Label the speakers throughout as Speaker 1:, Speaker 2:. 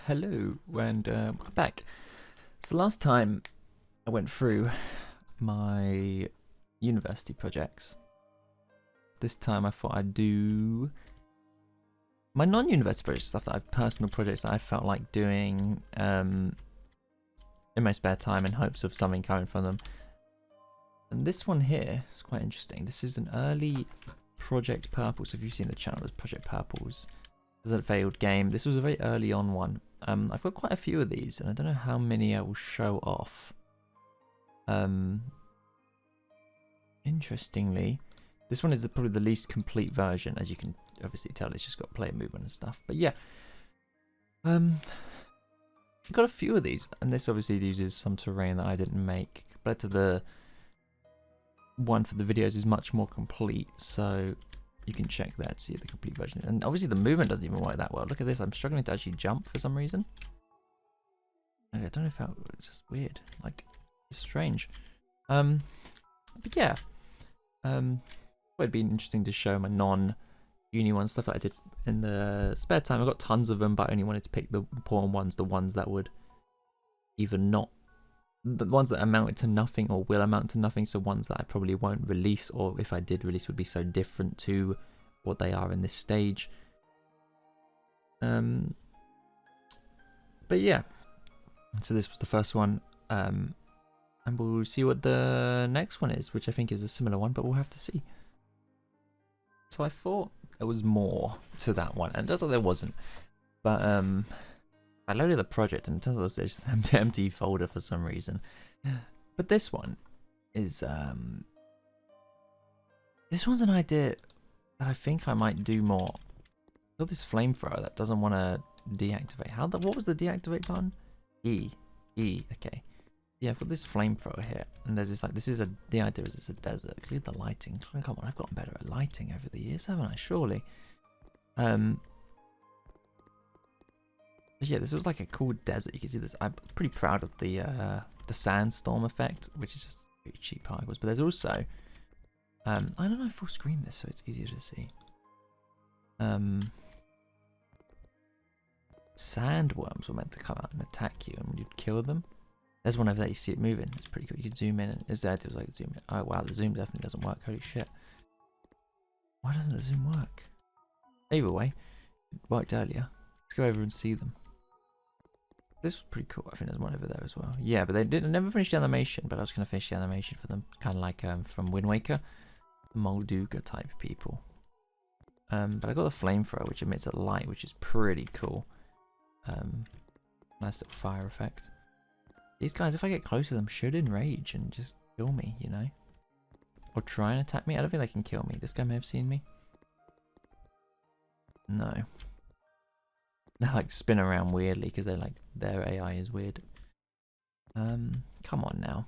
Speaker 1: Hello, and welcome back. So last time I went through my university projects. This time I thought I'd do my non-university projects, stuff that I've personal projects that I felt like doing in my spare time in hopes of something coming from them. And this one here is quite interesting. This is an early Project Purple. So if you've seen the channel, there's Project Purples. This is a failed game. This was a very early on one. I've got quite a few of these, and I don't know how many I will show off. Interestingly, this one is probably the least complete version, as you can obviously tell. It's just got player movement and stuff. But yeah, I've got a few of these, and this obviously uses some terrain that I didn't make. Compared to the one for the videos is much more complete, so you can check that to see the complete version. And obviously the movement doesn't even work that well. Look at this, I'm struggling to actually jump for some reason. I don't know if it's just weird, like it's strange. But yeah, it'd be interesting to show my non-uni ones, stuff that I did in the spare time. I've got tons of them, but I only wanted to pick the important ones, the ones that would even not, the ones that amounted to nothing or will amount to nothing, so ones that I probably won't release, or if I did release would be so different to what they are in this stage. But yeah, so this was the first one, and we'll see what the next one is, which I think is a similar one, but we'll have to see. So I thought there was more to that one, and it turns out there wasn't, but I loaded the project and it turns out it was just an empty folder for some reason. But this one is this one's an idea that I think I might do more. I've got this flamethrower that doesn't want to deactivate. What was the deactivate button? E. Okay. Yeah, I've got this flamethrower here, and there's this the idea is it's a desert. Clear the lighting. Come on, I've gotten better at lighting over the years, haven't I? Surely. Yeah, this was like a cool desert. You can see this. I'm pretty proud of the sandstorm effect, which is just very cheap particles. But there's also, I don't know if we'll screen this so it's easier to see. Sandworms were meant to come out and attack you, and you'd kill them. There's one over there. You see it moving. It's pretty cool. You can zoom in, and it was like zoom in. Oh wow, the zoom definitely doesn't work. Holy shit! Why doesn't the zoom work? Either way, it worked earlier. Let's go over and see them. This was pretty cool. I think there's one over there as well. Yeah, but they never finished the animation, but I was going to finish the animation for them. Kind of like from Wind Waker. Molduga type people. But I got the flamethrower, which emits a light, which is pretty cool. Nice little fire effect. These guys, if I get close to them, should enrage and just kill me, you know? Or try and attack me. I don't think they can kill me. This guy may have seen me. No. They like spin around weirdly because they're like their AI is weird. Come on now.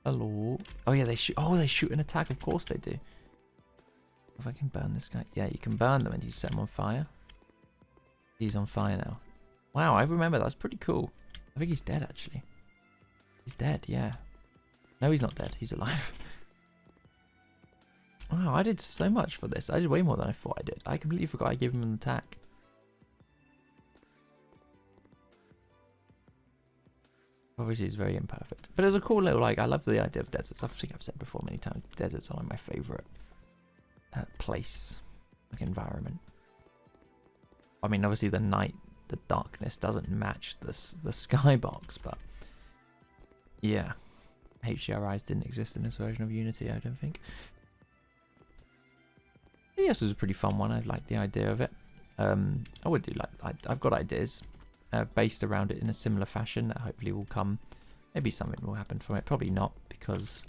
Speaker 1: Hello. Oh yeah, they shoot. Oh, they shoot an attack. Of course they do. If I can burn this guy, yeah, you can burn them and you set them on fire. He's on fire now. Wow, I remember that was pretty cool. I think he's dead actually. He's dead, yeah. No, he's not dead. He's alive. Wow, I did so much for this. I did way more than I thought I did. I completely forgot I gave him an attack. Obviously, it's very imperfect. But it was a cool little, like, I love the idea of deserts. I think I've said before many times, deserts are like my favourite place, like environment. I mean, obviously the night, the darkness doesn't match the skybox, but yeah. HDRIs didn't exist in this version of Unity, I don't think. Yes, it was a pretty fun one. I like the idea of it. I would do I've got ideas based around it in a similar fashion that hopefully will come. Maybe something will happen from it. Probably not because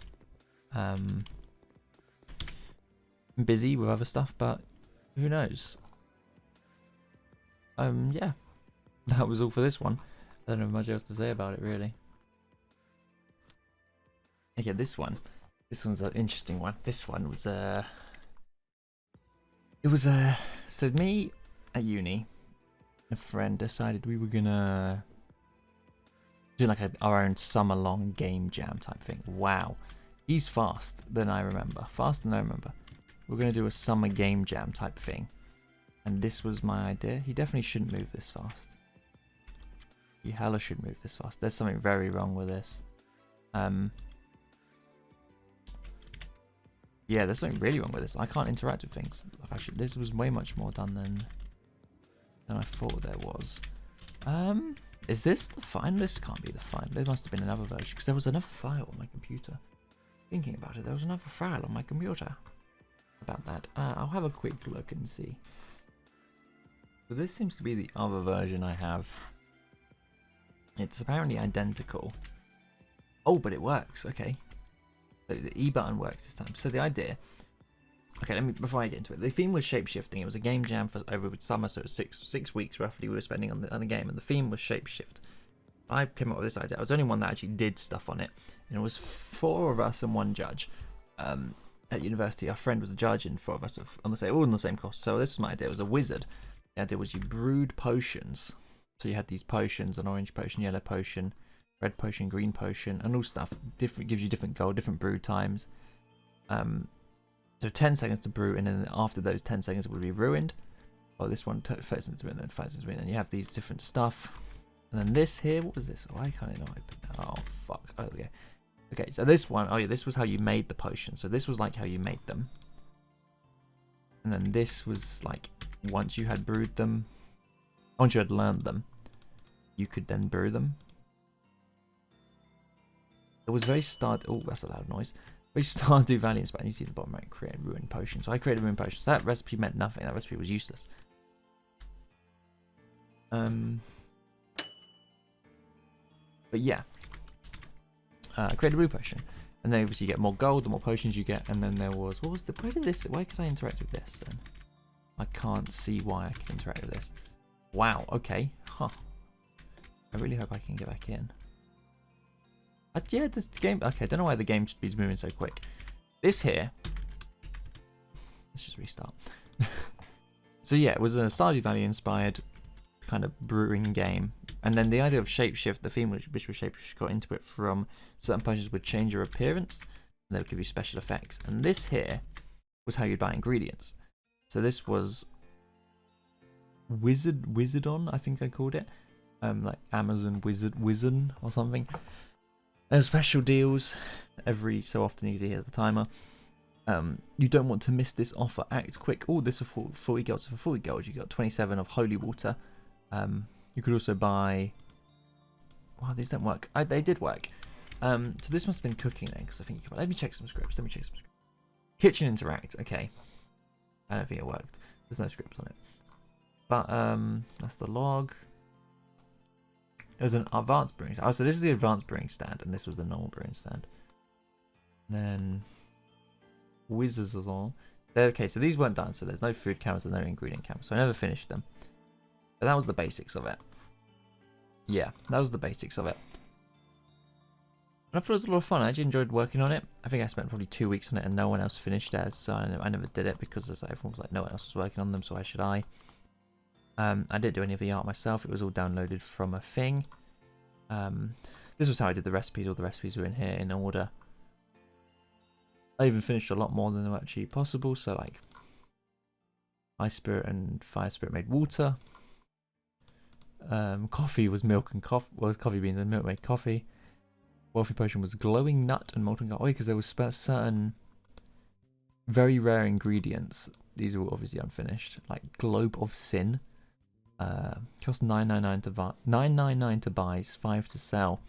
Speaker 1: I'm busy with other stuff, but who knows? Yeah, that was all for this one. I don't have much else to say about it really. Okay, this one's an interesting one. This one was so me at uni, a friend decided we were gonna do like our own summer-long game jam type thing. Wow, he's faster than I remember. We're gonna do a summer game jam type thing, And this was my idea. He definitely shouldn't move this fast. He hella should move this fast. There's something very wrong with this. Yeah, there's something really wrong with this. I can't interact with things. Like I should. This was way much more done than I thought there was. Is this the final? This can't be the final. There must have been another version because there was another file on my computer. Thinking about it, there was another file on my computer about that. I'll have a quick look and see. So this seems to be the other version I have. It's apparently identical. Oh, but it works. Okay. So the E button works this time. So the idea. Okay, before I get into it, the theme was shapeshifting. It was a game jam for over summer, so it was six weeks roughly we were spending on the game, and the theme was shapeshift. I came up with this idea. I was the only one that actually did stuff on it, and it was 4 of us and 1 judge. At university, our friend was a judge, and 4 of us were all on the same course. So this was my idea. It was a wizard. The idea was you brewed potions. So you had these potions: an orange potion, yellow potion, red potion, green potion, and all stuff. Different gives you different gold, different brew times. So 10 seconds to brew, and then after those 10 seconds it would be ruined. Oh, this one 30 seconds to brew, and then 5 seconds to brew, and you have these different stuff. And then this here, what was this? Why can't it not open? Oh fuck! Oh, there we go. Okay, so this one, oh yeah, this was how you made the potion. So this was like how you made them. And then this was like once you had brewed them, once you had learned them, you could then brew them. It was very oh, that's a loud noise. Very Stardew Valley inspired. You see the bottom right, create a ruined potion. So I created a ruined potion. So that recipe meant nothing. That recipe was useless. But yeah. I created a brew potion. And then obviously you get more gold, the more potions you get. And then there was, why could I interact with this then? I can't see why I can interact with this. Wow, okay. Huh. I really hope I can get back in. Yeah, this game, okay, I don't know why the game speed's moving so quick. This here, let's just restart. So yeah, it was a Stardew Valley inspired kind of brewing game. And then the idea of shapeshift, the theme which was shapeshift, got into it from certain potions would change your appearance, and they would give you special effects. And this here was how you'd buy ingredients. So this was Wizardon, I think I called it. Like Amazon Wizard or something. There's special deals every so often. You see here's the timer. You don't want to miss this offer. Act quick. Oh, this is for 40 gold. So for 40 gold, you got 27 of holy water. You could also buy. Wow, these don't work. They did work. So this must have been cooking then, because I think you can. Let me check some scripts. Kitchen interact. Okay. I don't think it worked. There's no scripts on it. But that's the log. It was an advanced brewing stand. Oh, so this is the advanced brewing stand, and this was the normal brewing stand. And then Wizards of all. Okay, so these weren't done, so there's no food cameras, there's no ingredient cameras, so I never finished them. But that was the basics of it. Yeah, that was the basics of it. And I thought it was a lot of fun. I actually enjoyed working on it. I think I spent probably 2 weeks on it, and no one else finished theirs, so I never did it because everyone was like, no one else was working on them, so why should I? I didn't do any of the art myself. It was all downloaded from a thing. This was how I did the recipes. All the recipes were in here in order. I even finished a lot more than were actually possible. So like Ice Spirit and Fire Spirit made water. Coffee was milk and coffee beans and milk made coffee. Wealthy Potion was glowing nut and molten gold. Oh, because there was certain very rare ingredients. These are all obviously unfinished. Like Globe of Sin. Cost $9.99 to buy, $5 to sell.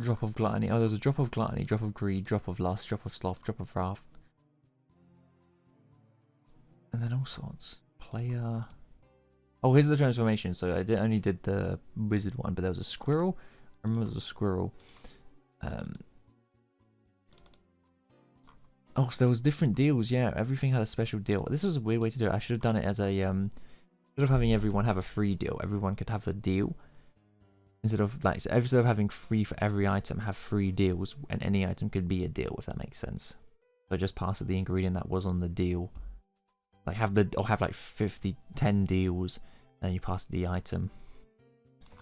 Speaker 1: Drop of Gluttony. Oh, there's a drop of Gluttony, drop of Greed, drop of Lust, drop of Sloth, drop of Wrath. And then all sorts. Player. Oh, here's the transformation. So I only did the wizard one, but there was a squirrel. I remember there was a squirrel. Oh, so there was different deals, yeah. Everything had a special deal. This was a weird way to do it. I should have done it as a, instead of having everyone have a free deal, everyone could have a deal. Instead of, like, so instead of having free for every item, have free deals, and any item could be a deal, if that makes sense. So just pass it the ingredient that was on the deal. Like, have like 10 deals, and then you pass the item.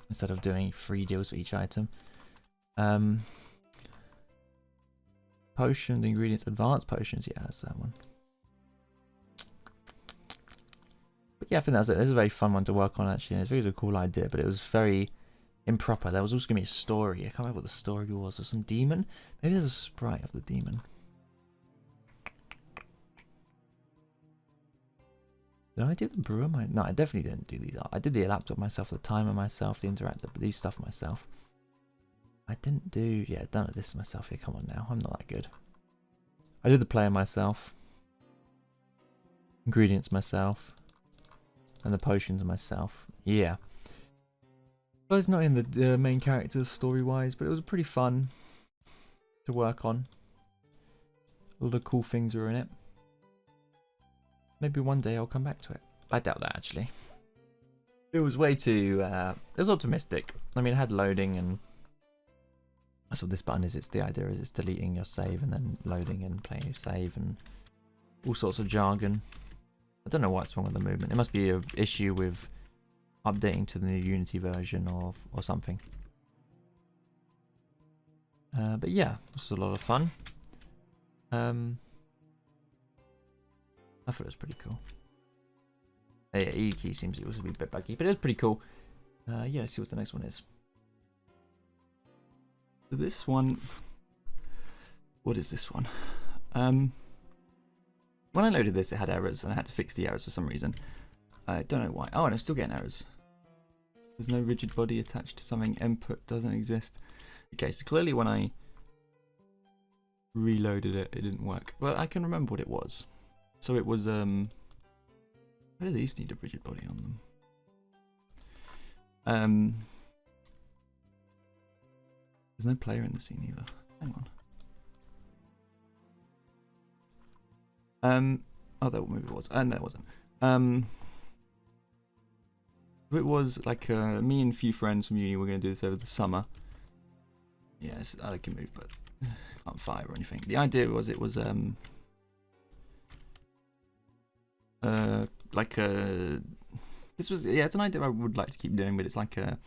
Speaker 1: Instead of doing free deals for each item. Potions, ingredients, advanced potions, yeah, that's that one. yeah, I think that's it. This is a very fun one to work on, actually. It's really a cool idea, but it was very improper. There was also going to be a story. I can't remember what the story was. Or some demon. Maybe there's a sprite of the demon. Did I do the brewer? No, I definitely didn't do these. I did the laptop myself, the timer myself, the interactive, these stuff myself. I didn't do, yeah, done this myself. Here, come on now. I'm not that good. I did the player myself. Ingredients myself. And the potions myself. Yeah. Well, it's not in the main characters story-wise, but it was pretty fun to work on. A lot of cool things were in it. Maybe one day I'll come back to it. I doubt that, actually. It was way too... it was optimistic. I mean, it had loading, and that's what this button is. It's the idea is it's deleting your save and then loading and playing your save and all sorts of jargon. I don't know what's wrong with the movement. It must be an issue with updating to the new Unity version or something. But yeah, this was a lot of fun. I thought it was pretty cool. Yeah, E key seems it was a wee bit buggy, but it was pretty cool. Yeah, let's see what the next one is. So this one, what is this one? When I loaded this, it had errors, and I had to fix the errors for some reason. I don't know why. Oh, and I'm still getting errors. There's no rigid body attached to something. Input doesn't exist. Okay, so clearly when I reloaded it, it didn't work. Well, I can remember what it was. So it was, why do these need a rigid body on them? There's no player in the scene either. Hang on. Oh, that maybe it was. No, it wasn't. It was like me and a few friends from uni were going to do this over the summer. Yes, I can move, but can't fire or anything. The idea was it was like a. This was it's an idea I would like to keep doing, but it's like a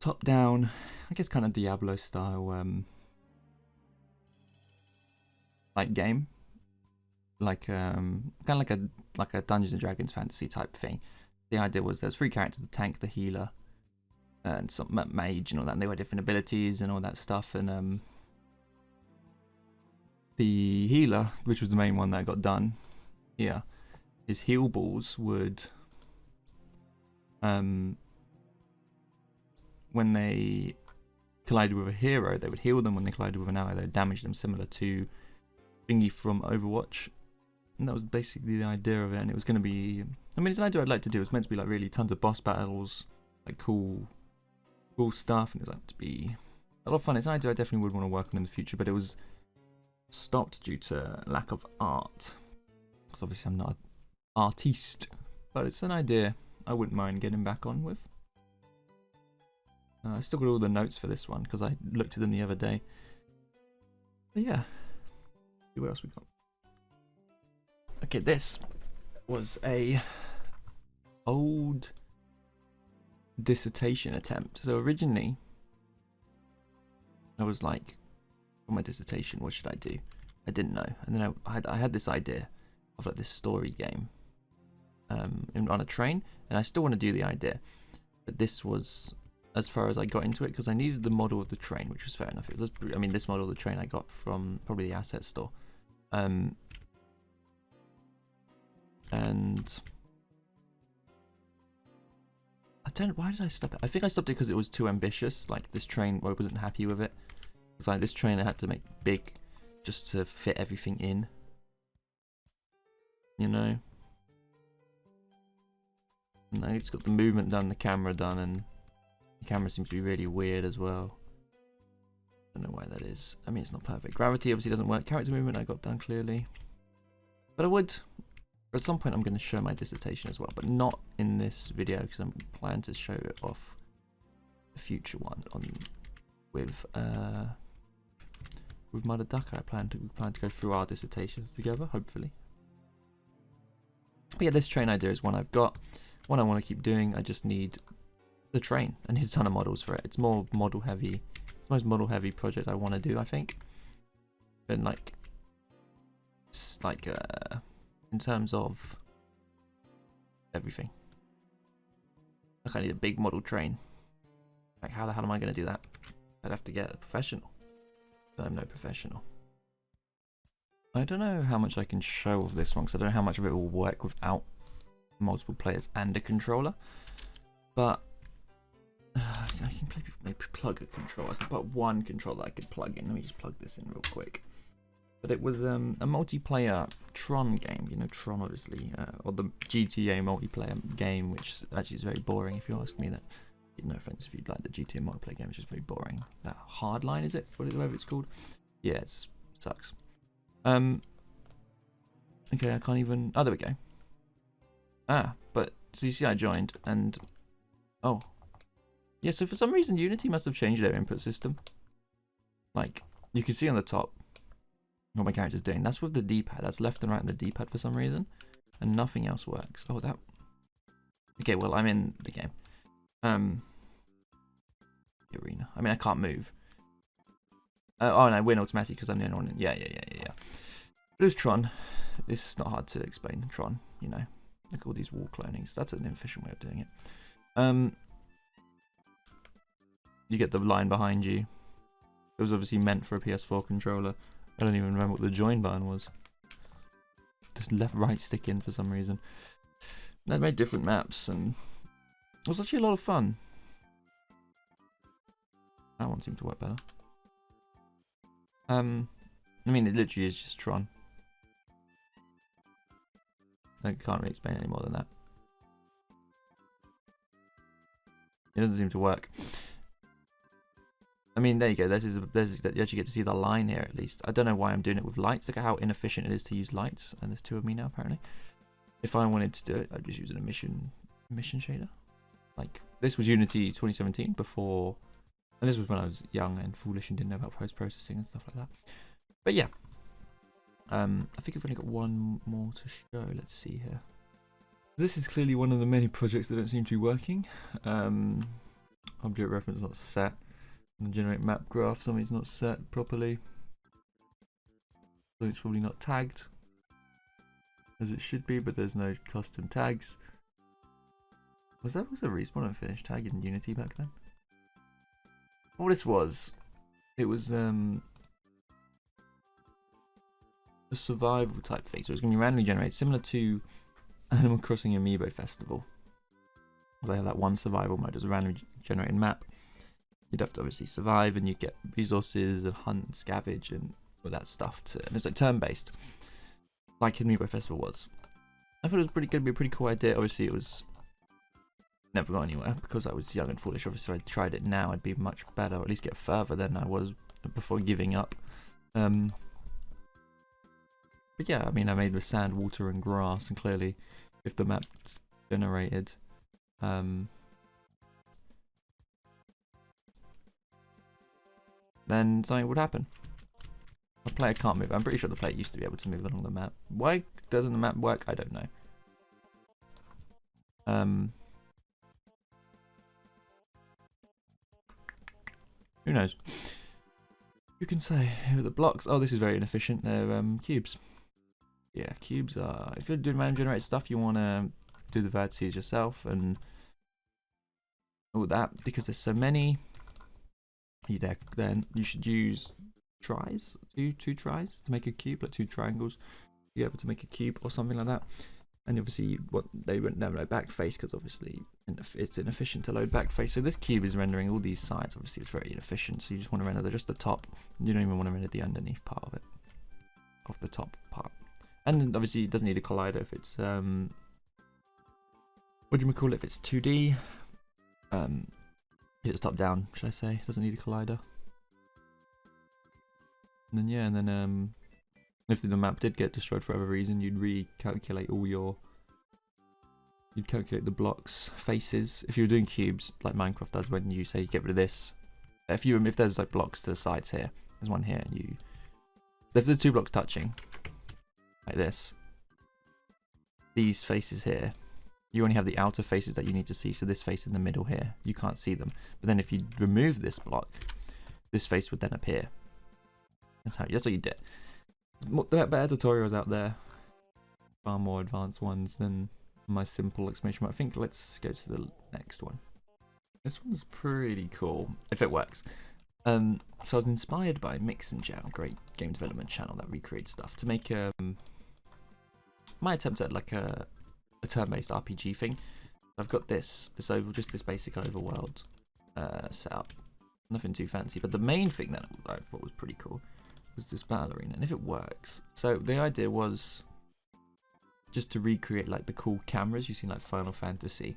Speaker 1: top-down, I guess, kind of Diablo style like game, like kind of like a Dungeons and Dragons fantasy type thing. The idea was there's 3 characters: the tank, the healer, and some mage and all that. And they were different abilities and all that stuff. And the healer, which was the main one that got done, yeah, his heal balls would when they collided with a hero, they would heal them. When they collided with an ally, they would damage them, similar to Thingy from Overwatch. And that was basically the idea of it. And it was going to be, I mean, it's an idea I'd like to do. It's meant to be like really tons of boss battles, like cool stuff, and it's like to be a lot of fun. It's an idea I definitely would want to work on in the future, but it was stopped due to lack of art. Because obviously I'm not an artiste, but it's an idea I wouldn't mind getting back on with. I still got all the notes for this one because I looked at them the other day. But yeah, see what else we got. Okay, this was a old dissertation attempt. So originally, I was like, for my dissertation, what should I do? I didn't know, and then I had this idea of like this story game on a train, and I still want to do the idea, but this was as far as I got into it because I needed the model of the train, which was fair enough. It was, I mean, this model of the train I got from probably the asset store, and I don't know, why did I stop it? I think I stopped it because it was too ambitious. Like this train, I wasn't happy with it. It's like this train I had to make big just to fit everything in, you know. And I just got the movement done, the camera done, and the camera seems to be really weird as well. Don't know why that is. I mean, it's not perfect. Gravity obviously doesn't work. Character movement I got done clearly. But I would, at some point I'm going to show my dissertation as well, but not in this video because I'm planning to show it off a future one on with Mother Duck. We plan to go through our dissertations together, hopefully. But yeah, this train idea is one I've got, one I want to keep doing. I just need the train. I need a ton of models for it. It's more model heavy. It's the most model heavy project I want to do, I think. And like, it's like in terms of everything. Like I need a big model train. Like how the hell am I going to do that? I'd have to get a professional. But I'm no professional. I don't know how much I can show of this one because I don't know how much of it will work without multiple players and a controller. But I can maybe plug a controller. I can put one controller I could plug in. Let me just plug this in real quick. But it was a multiplayer Tron game. You know Tron, obviously, or the GTA multiplayer game, which actually is very boring if you ask me. That, no offense if you'd like the GTA multiplayer game, it's just very boring. That Hardline, is it? Whatever it's called. Yeah, it sucks. Okay, I can't even. Oh, there we go. But so you see, I joined, and oh, yeah. So for some reason, Unity must have changed their input system. Like you can see on the top what my character's doing. That's with the D-pad. That's left and right on the D-pad for some reason, and nothing else works. Oh, that. Okay, well, I'm in the game. The arena. I mean, I can't move. Oh, and I win automatically because I'm the only one. Yeah. But it was Tron. It's not hard to explain. Tron, you know. Look at all these wall clonings. That's an inefficient way of doing it. You get the line behind you. It was obviously meant for a PS4 controller. I don't even remember what the join button was. Just left, right stick in for some reason. They made different maps, and it was actually a lot of fun. That one seemed to work better. I mean, it literally is just Tron. I can't really explain any more than that. It doesn't seem to work. I mean, there you go. You actually get to see the line here at least. I don't know why I'm doing it with lights. Look at how inefficient it is to use lights. And there's two of me now, apparently. If I wanted to do it, I'd just use an emission shader. Like, this was Unity 2017 before. And this was when I was young and foolish and didn't know about post-processing and stuff like that. But yeah. I think I've only got one more to show. Let's see here. This is clearly one of the many projects that don't seem to be working. Object reference not set. Generate map graph, something's not set properly. So it's probably not tagged as it should be, but there's no custom tags. Was a respawn and finish tag in Unity back then? All this was, it was a survival type thing. So it's going to be randomly generated, similar to Animal Crossing Amiibo Festival. They have that one survival mode as a randomly generated map. You'd have to obviously survive, and you'd get resources and hunt and scavenge and all that stuff. And it's like turn-based, like Amiibo Festival was. I thought it was going to be a pretty cool idea. Obviously, it was never got anywhere because I was young and foolish. Obviously, if I tried it now, I'd be much better, or at least get further than I was before giving up. But yeah, I mean, I made with sand, water, and grass, and clearly, if the map's generated, then something would happen. The player can't move. I'm pretty sure the player used to be able to move along the map. Why doesn't the map work? I don't know. Who knows? You can say, here are the blocks. Oh, this is very inefficient. They're cubes. Yeah, cubes are... If you're doing random generated stuff, you want to do the vertices yourself and all that, because there's so many. Then you should use tries, two tries to make a cube, like two triangles. Be able to make a cube or something like that. And obviously, they wouldn't never load backface because obviously it's inefficient to load backface. So this cube is rendering all these sides. Obviously, it's very inefficient. So you just want to render just the top. You don't even want to render the underneath part of it, of the top part. And obviously, it doesn't need a collider if it's what do you call it? If it's 2D, if it's top down, should I say? Doesn't need a collider. And then yeah, and then if the map did get destroyed for whatever reason, you'd recalculate all your... You'd calculate the blocks, faces. If you were doing cubes, like Minecraft does when you say get rid of this. If there's like blocks to the sides here, there's one here, and if there's two blocks touching, like this, these faces here, you only have the outer faces that you need to see, so this face in the middle here, you can't see them. But then if you remove this block, this face would then appear. That's what you did. Better tutorials out there, far more advanced ones than my simple exclamation mark. I think let's go to the next one. This one's pretty cool, if it works. So I was inspired by Mix and Jam, a great game development channel that recreates stuff, to make my attempt at like a turn-based RPG thing. I've got this. It's just this basic overworld setup. Nothing too fancy, but the main thing that I thought was pretty cool was this battle arena, and if it works. So the idea was just to recreate like the cool cameras you see in like Final Fantasy.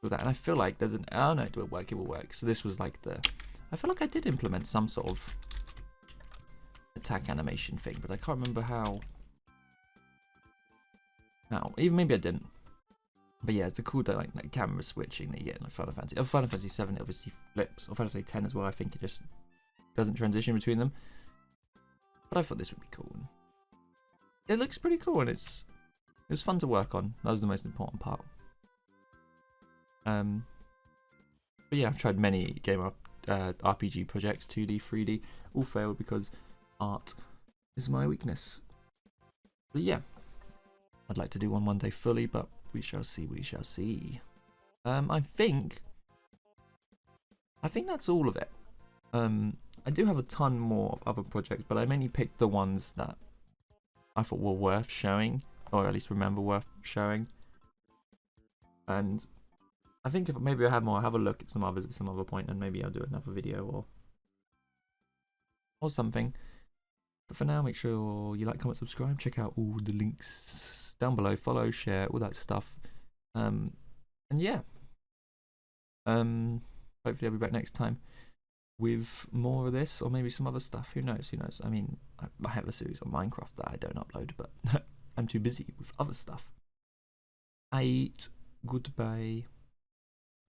Speaker 1: With that, and I feel like there's oh no, it will work, it will work. So this was like I feel like I did implement some sort of attack animation thing, but I can't remember how. Now, even maybe I didn't. But yeah, it's the cool like camera switching that you get in like Final Fantasy. Final Fantasy 7 it obviously flips, or Final Fantasy 10 as well. I think it just doesn't transition between them. But I thought this would be cool. It looks pretty cool, and it was fun to work on. That was the most important part. But yeah, I've tried many RPG projects, 2D, 3D, all failed because art is my weakness. But yeah, I'd like to do one day fully, but we shall see, we shall see. I think that's all of it. I do have a ton more of other projects, but I mainly picked the ones that I thought were worth showing, or at least remember worth showing. And I think if maybe I have more, I'll have a look at some others at some other point, and maybe I'll do another video or something. But for now, make sure you like, comment, subscribe, check out all the links down below, follow, share, all that stuff. And yeah, hopefully I'll be back next time with more of this, or maybe some other stuff. Who knows? Who knows? I mean, I have a series on Minecraft that I don't upload, but I'm too busy with other stuff. Goodbye.